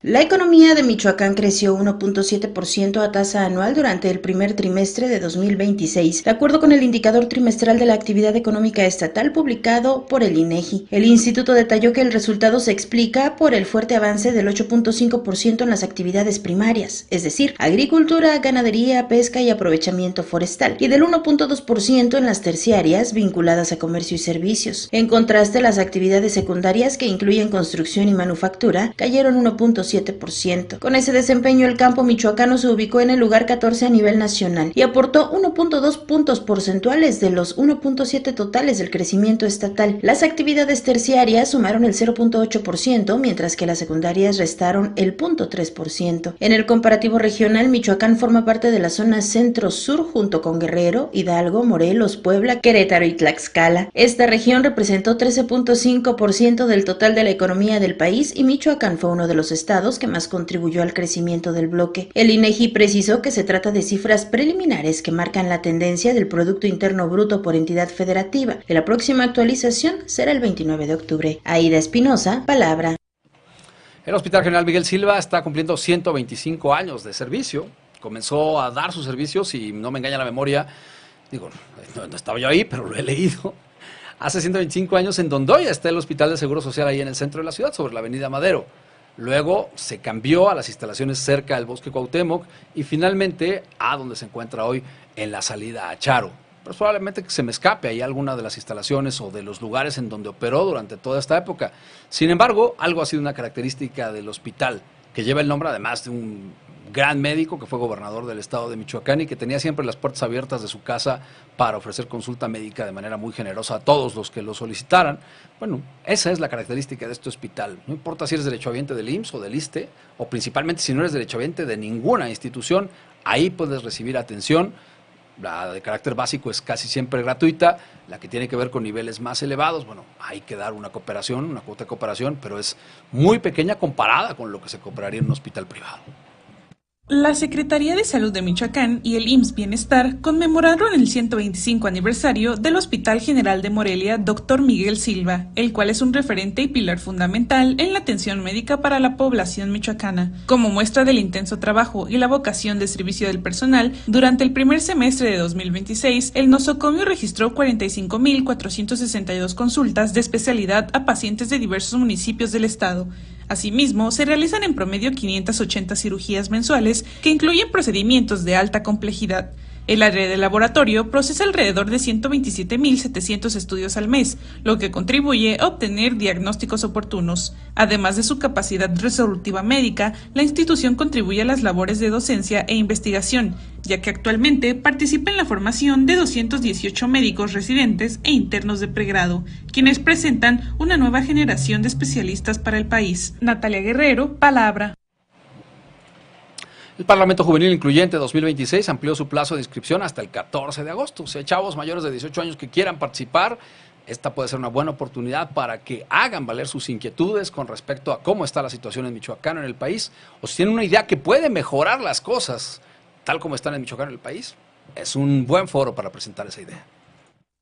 Speaker 10: La economía de Michoacán creció 1.7% a tasa anual durante el primer trimestre de 2026, de acuerdo con el indicador trimestral de la actividad económica estatal publicado por el INEGI. El instituto detalló que el resultado se explica por el fuerte avance del 8.5% en las actividades primarias, es decir, agricultura, ganadería, pesca y aprovechamiento forestal, y del 1.2% en las terciarias vinculadas a comercio y servicios. En contraste, las actividades secundarias, que incluyen construcción y manufactura, cayeron 1.7%. Con ese desempeño, el campo michoacano se ubicó en el lugar 14 a nivel nacional y aportó 1.2 puntos porcentuales de los 1.7 totales del crecimiento estatal. Las actividades terciarias sumaron el 0.8%, mientras que las secundarias restaron el 0.3%. En el comparativo regional, Michoacán forma parte de la zona centro-sur junto con Guerrero, Hidalgo, Morelos, Puebla, Querétaro y Tlaxcala. Esta región representó 13.5% del total de la economía del país y Michoacán fue uno de los estados que más contribuyó al crecimiento del bloque. El INEGI precisó que se trata de cifras preliminares que marcan la tendencia del Producto Interno Bruto por entidad federativa, que la próxima actualización será el 29 de octubre. Aida Espinosa, Palabra.
Speaker 1: El Hospital General Miguel Silva está cumpliendo 125 años de servicio. Comenzó a dar sus servicios, si no me engaña la memoria, digo, no estaba yo ahí, pero lo he leído. Hace 125 años en Dondoya está el Hospital de Seguro Social ahí en el centro de la ciudad, sobre la avenida Madero. Luego se cambió a las instalaciones cerca del Bosque Cuauhtémoc y finalmente a donde se encuentra hoy en la salida a Charo. Pero probablemente que se me escape ahí alguna de las instalaciones o de los lugares en donde operó durante toda esta época. Sin embargo, algo ha sido una característica del hospital, que lleva el nombre además de un gran médico que fue gobernador del estado de Michoacán y que tenía siempre las puertas abiertas de su casa para ofrecer consulta médica de manera muy generosa a todos los que lo solicitaran. Bueno, esa es la característica de este hospital. No importa si eres derechohabiente del IMSS o del ISSSTE, o principalmente si no eres derechohabiente de ninguna institución, ahí puedes recibir atención. La de carácter básico es casi siempre gratuita, la que tiene que ver con niveles más elevados, bueno, hay que dar una cooperación, una cuota de cooperación, pero es muy pequeña comparada con lo que se cooperaría en un hospital privado.
Speaker 15: La Secretaría de Salud de Michoacán y el IMSS Bienestar conmemoraron el 125 aniversario del Hospital General de Morelia Dr. Miguel Silva, el cual es un referente y pilar fundamental en la atención médica para la población michoacana. Como muestra del intenso trabajo y la vocación de servicio del personal, durante el primer semestre de 2026, el nosocomio registró 45.462 consultas de especialidad a pacientes de diversos municipios del estado. Asimismo, se realizan en promedio 580 cirugías mensuales que incluyen procedimientos de alta complejidad. El área de laboratorio procesa alrededor de 127.700 estudios al mes, lo que contribuye a obtener diagnósticos oportunos. Además de su capacidad resolutiva médica, la institución contribuye a las labores de docencia e investigación, ya que actualmente participa en la formación de 218 médicos residentes e internos de pregrado, quienes presentan una nueva generación de especialistas para el país. Natalia Guerrero, Palabra.
Speaker 1: El Parlamento Juvenil Incluyente 2026 amplió su plazo de inscripción hasta el 14 de agosto. O sea, chavos mayores de 18 años que quieran participar, esta puede ser una buena oportunidad para que hagan valer sus inquietudes con respecto a cómo está la situación en Michoacán, en el país, o si tienen una idea que puede mejorar las cosas tal como están en Michoacán, en el país. Es un buen foro para presentar esa idea.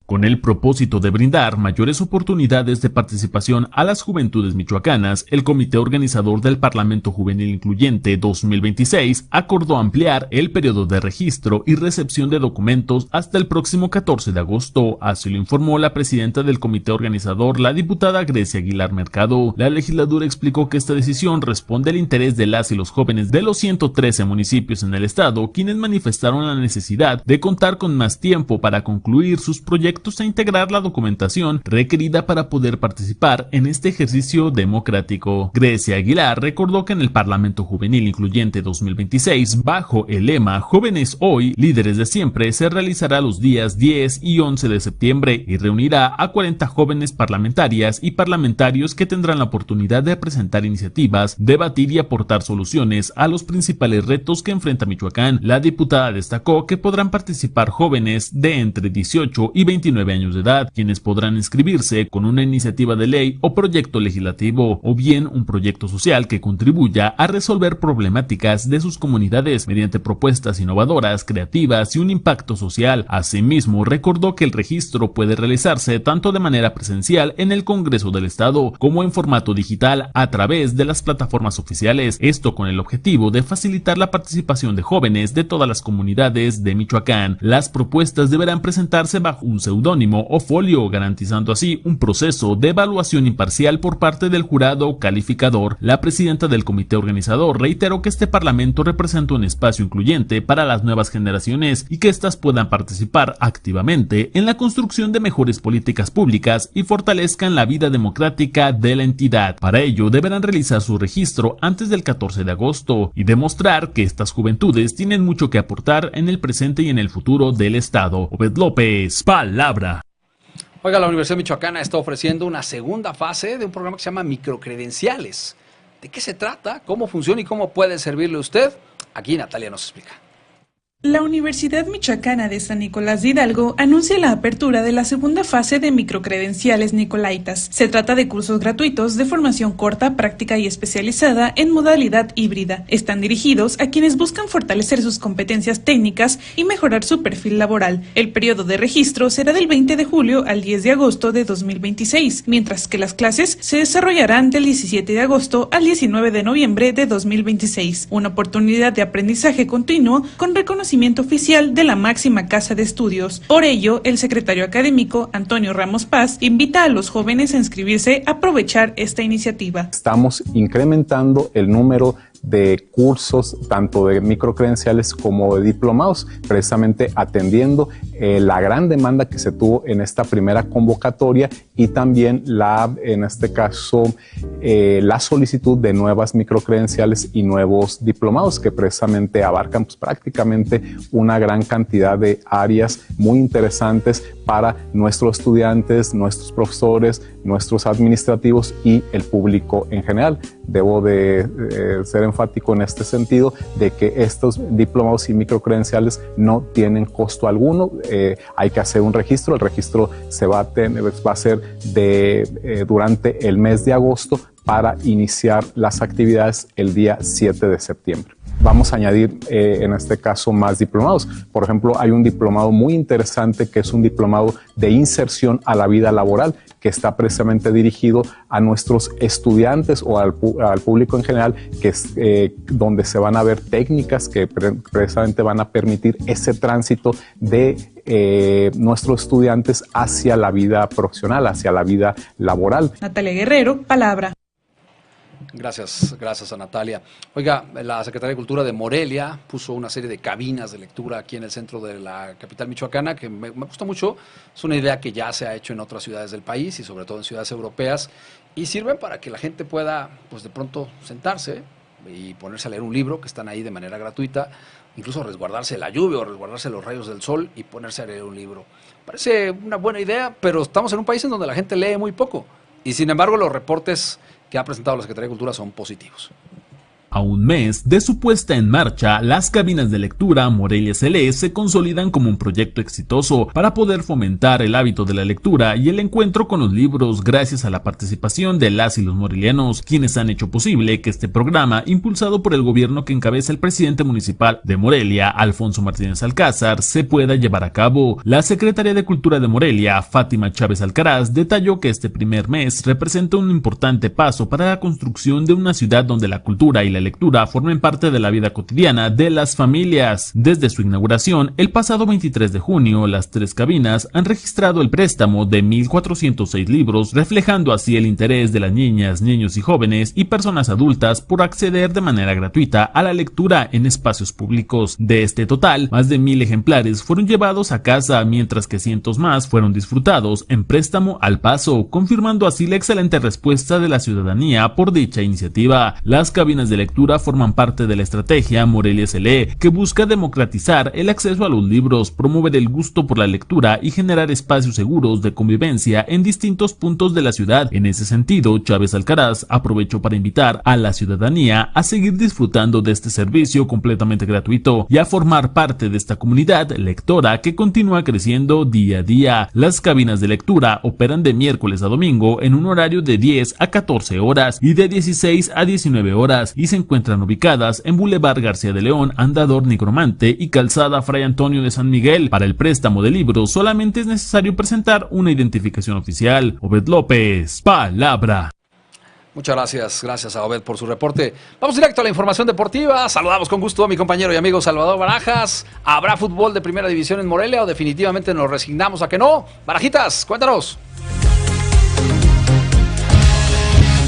Speaker 14: Con el propósito de brindar mayores oportunidades de participación a las juventudes michoacanas, el Comité Organizador del Parlamento Juvenil Incluyente 2026 acordó ampliar el periodo de registro y recepción de documentos hasta el próximo 14 de agosto, así lo informó la presidenta del Comité Organizador, la diputada Grecia Aguilar Mercado. La legisladora explicó que esta decisión responde al interés de las y los jóvenes de los 113 municipios en el estado, quienes manifestaron la necesidad de contar con más tiempo para concluir sus proyectos proyectos e integrar la documentación requerida para poder participar en este ejercicio democrático. Grecia Aguilar recordó que en el Parlamento Juvenil Incluyente 2026, bajo el lema Jóvenes Hoy, Líderes de Siempre, se realizará los días 10 y 11 de septiembre y reunirá a 40 jóvenes parlamentarias y parlamentarios que tendrán la oportunidad de presentar iniciativas, debatir y aportar soluciones a los principales retos que enfrenta Michoacán. La diputada destacó que podrán participar jóvenes de entre 18 y 29 años de edad, quienes podrán inscribirse con una iniciativa de ley o proyecto legislativo, o bien un proyecto social que contribuya a resolver problemáticas de sus comunidades mediante propuestas innovadoras, creativas y un impacto social. Asimismo, recordó que el registro puede realizarse tanto de manera presencial en el Congreso del Estado como en formato digital a través de las plataformas oficiales, esto con el objetivo de facilitar la participación de jóvenes de todas las comunidades de Michoacán. Las propuestas deberán presentarse bajo un seudónimo o folio, garantizando así un proceso de evaluación imparcial por parte del jurado calificador. La presidenta del comité organizador reiteró que este parlamento representa un espacio incluyente para las nuevas generaciones y que éstas puedan participar activamente en la construcción de mejores políticas públicas y fortalezcan la vida democrática de la entidad. Para ello deberán realizar su registro antes del 14 de agosto y demostrar que estas juventudes tienen mucho que aportar en el presente y en el futuro del Estado. Obed López, Palabra.
Speaker 1: Oiga, la Universidad Michoacana está ofreciendo una segunda fase de un programa que se llama Microcredenciales. ¿De qué se trata? ¿Cómo funciona y cómo puede servirle a usted? Aquí Natalia nos explica.
Speaker 15: La Universidad Michoacana de San Nicolás de Hidalgo anuncia la apertura de la segunda fase de microcredenciales Nicolaitas. Se trata de cursos gratuitos de formación corta, práctica y especializada en modalidad híbrida. Están dirigidos a quienes buscan fortalecer sus competencias técnicas y mejorar su perfil laboral. El periodo de registro será del 20 de julio al 10 de agosto de 2026, mientras que las clases se desarrollarán del 17 de agosto al 19 de noviembre de 2026. Una oportunidad de aprendizaje continuo con reconocimiento oficial de la máxima casa de estudios. Por ello, el secretario académico Antonio Ramos Paz invita a los jóvenes a inscribirse a aprovechar esta iniciativa.
Speaker 16: Estamos incrementando el número de cursos, tanto de microcredenciales como de diplomados, precisamente atendiendo la gran demanda que se tuvo en esta primera convocatoria y también en este caso, la solicitud de nuevas microcredenciales y nuevos diplomados que precisamente abarcan prácticamente una gran cantidad de áreas muy interesantes para nuestros estudiantes, nuestros profesores, nuestros administrativos y el público en general. Debo de ser enfático en este sentido de que estos diplomados y microcredenciales no tienen costo alguno. Hay que hacer un registro. El registro va a ser durante el mes de agosto para iniciar las actividades el día 7 de septiembre. Vamos a añadir en este caso más diplomados. Por ejemplo, hay un diplomado muy interesante que es un diplomado de inserción a la vida laboral que está precisamente dirigido a nuestros estudiantes o al público en general, que es donde se van a ver técnicas que precisamente van a permitir ese tránsito de nuestros estudiantes hacia la vida profesional, hacia la vida laboral.
Speaker 15: Natalia Guerrero, Palabra.
Speaker 1: Gracias a Natalia. Oiga, la Secretaría de Cultura de Morelia puso una serie de cabinas de lectura aquí en el centro de la capital michoacana que me gusta mucho. Es una idea que ya se ha hecho en otras ciudades del país y sobre todo en ciudades europeas y sirven para que la gente pueda, pues de pronto sentarse y ponerse a leer un libro que están ahí de manera gratuita, incluso resguardarse de la lluvia o resguardarse de los rayos del sol y ponerse a leer un libro. Parece una buena idea, pero estamos en un país en donde la gente lee muy poco y sin embargo los reportes que ha presentado la Secretaría de Cultura son positivos.
Speaker 14: A un mes de su puesta en marcha, las cabinas de lectura Morelia CLE se consolidan como un proyecto exitoso para poder fomentar el hábito de la lectura y el encuentro con los libros gracias a la participación de las y los morelianos, quienes han hecho posible que este programa, impulsado por el gobierno que encabeza el presidente municipal de Morelia, Alfonso Martínez Alcázar, se pueda llevar a cabo. La Secretaría de Cultura de Morelia, Fátima Chávez Alcaraz, detalló que este primer mes representa un importante paso para la construcción de una ciudad donde la cultura y la lectura formen parte de la vida cotidiana de las familias. Desde su inauguración, el pasado 23 de junio, las 3 cabinas han registrado el préstamo de 1,406 libros, reflejando así el interés de las niñas, niños y jóvenes y personas adultas por acceder de manera gratuita a la lectura en espacios públicos. De este total, más de 1,000 ejemplares fueron llevados a casa, mientras que cientos más fueron disfrutados en préstamo al paso, confirmando así la excelente respuesta de la ciudadanía por dicha iniciativa. Las cabinas de lectura forman parte de la estrategia Morelia se lee, que busca democratizar el acceso a los libros, promover el gusto por la lectura y generar espacios seguros de convivencia en distintos puntos de la ciudad. En ese sentido, Chávez Alcaraz aprovechó para invitar a la ciudadanía a seguir disfrutando de este servicio completamente gratuito y a formar parte de esta comunidad lectora que continúa creciendo día a día. Las cabinas de lectura operan de miércoles a domingo en un horario de 10 a 14 horas y de 16 a 19 horas y se encuentran ubicadas en Boulevard García de León, Andador Nigromante y Calzada Fray Antonio de San Miguel. Para el préstamo de libros solamente es necesario presentar una identificación oficial. Obed López, Palabra.
Speaker 1: Muchas gracias a Obed por su reporte. Vamos directo a la información deportiva. Saludamos con gusto a mi compañero y amigo Salvador Barajas. ¿Habrá fútbol de primera división en Morelia o definitivamente nos resignamos a que no? Barajitas, cuéntanos.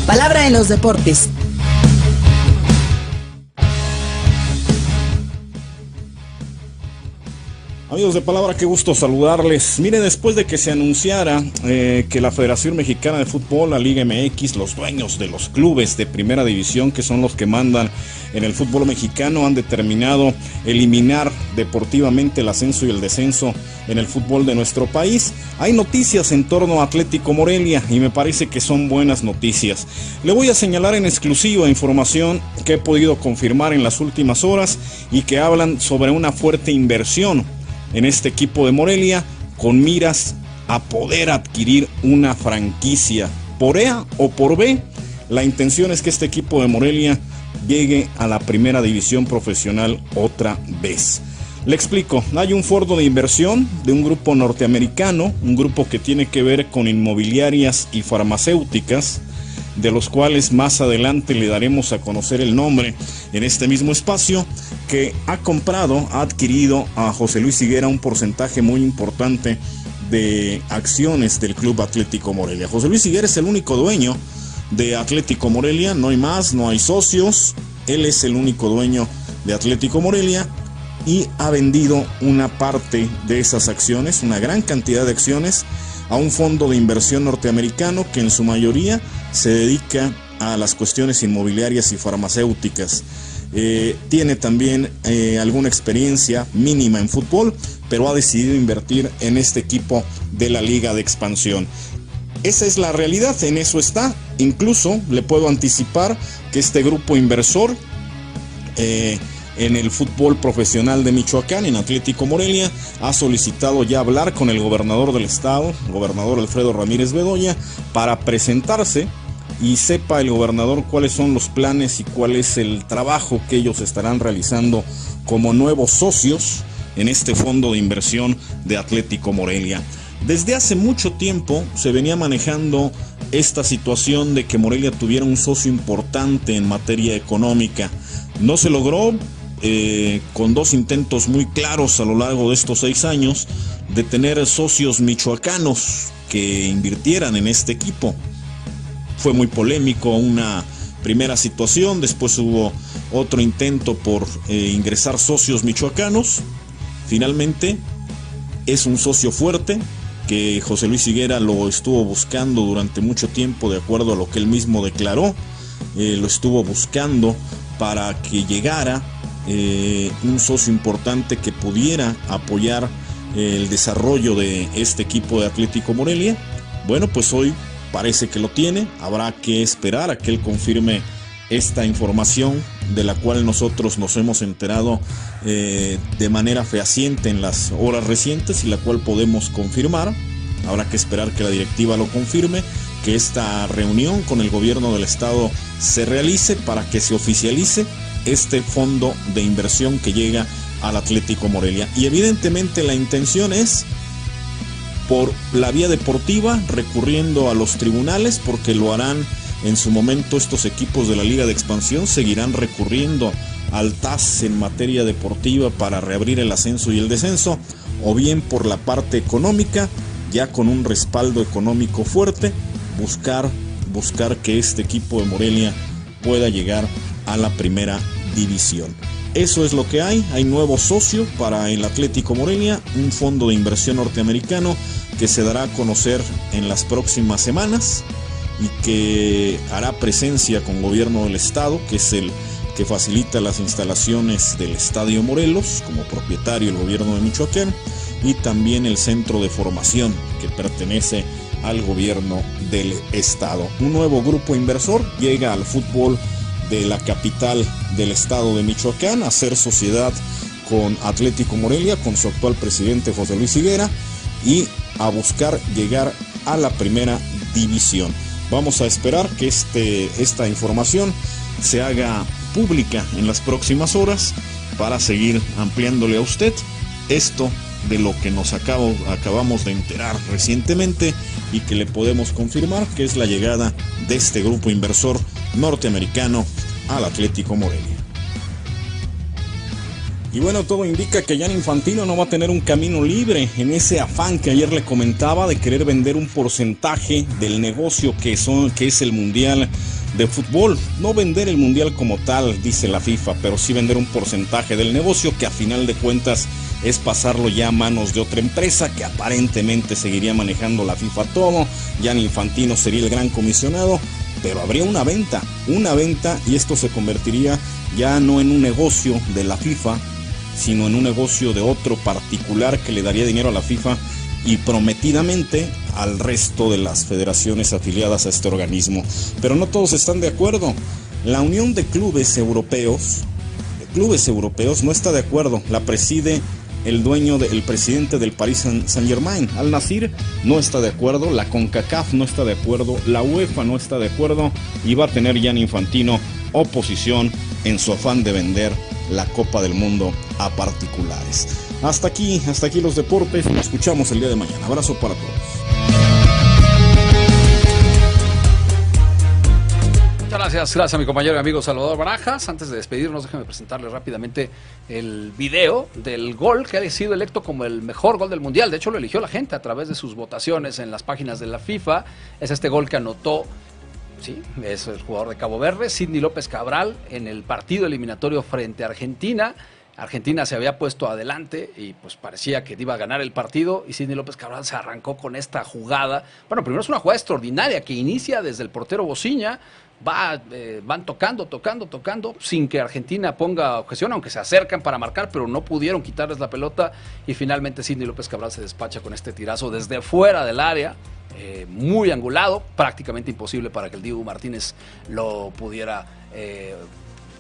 Speaker 3: Palabra en los deportes.
Speaker 2: Amigos de Palabra, qué gusto saludarles. Mire, después de que se anunciara que la Federación Mexicana de Fútbol, la Liga MX, los dueños de los clubes de primera división, que son los que mandan en el fútbol mexicano, han determinado eliminar deportivamente el ascenso y el descenso en el fútbol de nuestro país, hay noticias en torno a Atlético Morelia y me parece que son buenas noticias. Le voy a señalar en exclusiva información que he podido confirmar en las últimas horas y que hablan sobre una fuerte inversión en este equipo de Morelia con miras a poder adquirir una franquicia. Por A o por B, la intención es que este equipo de Morelia llegue a la primera división profesional otra vez. Le explico, hay un fondo de inversión de un grupo norteamericano, un grupo que tiene que ver con inmobiliarias y farmacéuticas, de los cuales más adelante le daremos a conocer el nombre en este mismo espacio, que ha adquirido a José Luis Higuera un porcentaje muy importante de acciones del Club Atlético Morelia. José Luis Higuera es el único dueño de Atlético Morelia, no hay más, no hay socios, él es el único dueño de Atlético Morelia y ha vendido una parte de esas acciones, una gran cantidad de acciones, a un fondo de inversión norteamericano que en su mayoría se dedica a las cuestiones inmobiliarias y farmacéuticas. Tiene también alguna experiencia mínima en fútbol, pero ha decidido invertir en este equipo de la Liga de Expansión. Esa es la realidad, en eso está. Incluso le puedo anticipar que este grupo inversor en el fútbol profesional de Michoacán, en Atlético Morelia, ha solicitado ya hablar con el gobernador del estado, el gobernador Alfredo Ramírez Bedoya, para presentarse y sepa el gobernador cuáles son los planes y cuál es el trabajo que ellos estarán realizando como nuevos socios en este fondo de inversión de Atlético Morelia. Desde hace mucho tiempo se venía manejando esta situación de que Morelia tuviera un socio importante en materia económica. No se logró, con dos intentos muy claros a lo largo de estos 6 años de tener socios michoacanos que invirtieran en este equipo. Fue muy polémico una primera situación, después hubo otro intento por ingresar socios michoacanos. Finalmente es un socio fuerte que José Luis Higuera lo estuvo buscando durante mucho tiempo, de acuerdo a lo que él mismo declaró. Lo estuvo buscando para que llegara un socio importante que pudiera apoyar el desarrollo de este equipo de Atlético Morelia. Bueno, pues hoy parece que lo tiene. Habrá que esperar a que él confirme esta información de la cual nosotros nos hemos enterado de manera fehaciente en las horas recientes y la cual podemos confirmar. Habrá que esperar que la directiva lo confirme, que esta reunión con el gobierno del estado se realice para que se oficialice este fondo de inversión que llega al Atlético Morelia. Y evidentemente la intención es por la vía deportiva, recurriendo a los tribunales, porque lo harán En su momento estos equipos de la Liga de Expansión seguirán recurriendo al TAS en materia deportiva para reabrir el ascenso y el descenso, o bien por la parte económica, ya con un respaldo económico fuerte, buscar que este equipo de Morelia pueda llegar a la primera división. Eso es lo que hay nuevo socio para el Atlético Morelia, un fondo de inversión norteamericano que se dará a conocer en las próximas semanas y que hará presencia con gobierno del estado, que es el que facilita las instalaciones del Estadio Morelos como propietario el gobierno de Michoacán, y también el centro de formación que pertenece al gobierno del estado. Un nuevo grupo inversor llega al fútbol de la capital del estado de Michoacán a hacer sociedad con Atlético Morelia, con su actual presidente José Luis Higuera, y a buscar llegar a la primera división. Vamos a esperar que esta información se haga pública en las próximas horas para seguir ampliándole a usted esto de lo que nos acabamos de enterar recientemente y que le podemos confirmar que es la llegada de este grupo inversor norteamericano al Atlético Morelia. Y bueno, todo indica que Gianni Infantino no va a tener un camino libre en ese afán que ayer le comentaba de querer vender un porcentaje del negocio que es el Mundial de Fútbol. No vender el Mundial como tal, dice la FIFA, pero sí vender un porcentaje del negocio que a final de cuentas es pasarlo ya a manos de otra empresa que aparentemente seguiría manejando la FIFA todo. Gianni Infantino sería el gran comisionado, pero habría una venta y esto se convertiría ya no en un negocio de la FIFA, sino en un negocio de otro particular que le daría dinero a la FIFA y prometidamente al resto de las federaciones afiliadas a este organismo. Pero no todos están de acuerdo. La Unión de Clubes Europeos no está de acuerdo. La preside el presidente del Paris Saint-Germain, Al Nassr, no está de acuerdo. La CONCACAF no está de acuerdo. La UEFA no está de acuerdo. Y va a tener Gianni Infantino oposición en su afán de vender la Copa del Mundo a particulares. Hasta aquí los deportes. Nos escuchamos el día de mañana. Abrazo para todos.
Speaker 1: Muchas gracias a mi compañero y amigo Salvador Barajas. Antes de despedirnos, déjenme presentarles rápidamente el video del gol que ha sido electo como el mejor gol del Mundial. De hecho, lo eligió la gente a través de sus votaciones en las páginas de la FIFA. Es este gol que anotó, sí, es el jugador de Cabo Verde, Sidney López Cabral, en el partido eliminatorio frente a Argentina. Argentina se había puesto adelante y pues parecía que iba a ganar el partido y Sidney López Cabral se arrancó con esta jugada. Bueno, primero es una jugada extraordinaria que inicia desde el portero Bociña, van tocando sin que Argentina ponga objeción, aunque se acercan para marcar, pero no pudieron quitarles la pelota y finalmente Sidney López Cabral se despacha con este tirazo desde fuera del área. Muy angulado, prácticamente imposible para que el Dibu Martínez lo pudiera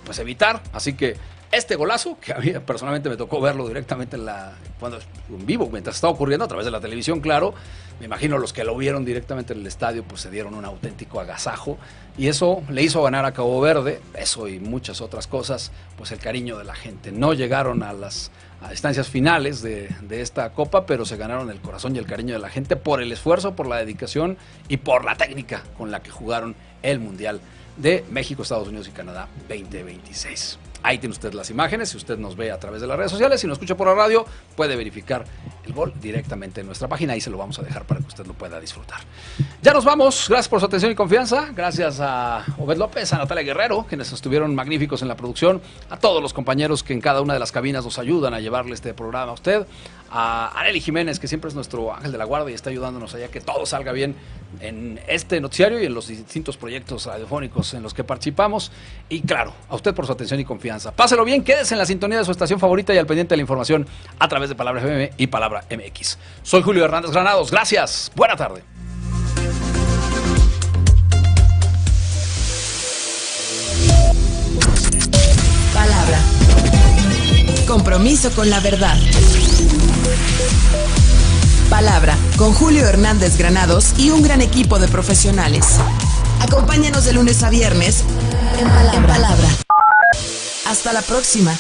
Speaker 1: pues evitar, así que este golazo, que a mí personalmente me tocó verlo directamente en vivo, mientras estaba ocurriendo a través de la televisión, claro, me imagino los que lo vieron directamente en el estadio pues se dieron un auténtico agasajo y eso le hizo ganar a Cabo Verde, eso y muchas otras cosas, pues el cariño de la gente. No llegaron a las instancias finales de esta copa, pero se ganaron el corazón y el cariño de la gente por el esfuerzo, por la dedicación y por la técnica con la que jugaron el Mundial de México, Estados Unidos y Canadá 2026. Ahí tiene usted las imágenes, si usted nos ve a través de las redes sociales, si nos escucha por la radio, puede verificar el gol directamente en nuestra página, ahí se lo vamos a dejar para que usted lo pueda disfrutar. Ya nos vamos, gracias por su atención y confianza, gracias a Obed López, a Natalia Guerrero, quienes estuvieron magníficos en la producción, a todos los compañeros que en cada una de las cabinas nos ayudan a llevarle este programa a usted, a Arely Jiménez, que siempre es nuestro ángel de la guardia y está ayudándonos allá que todo salga bien en este noticiario y en los distintos proyectos radiofónicos en los que participamos, y claro, a usted por su atención y confianza. Páselo bien, quédese en la sintonía de su estación favorita y al pendiente de la información a través de Palabra FM y Palabra MX. Soy Julio Hernández Granados, gracias, buena tarde.
Speaker 3: Palabra. Compromiso con la verdad. Palabra, con Julio Hernández Granados y un gran equipo de profesionales. Acompáñanos de lunes a viernes en Palabra. Hasta la próxima.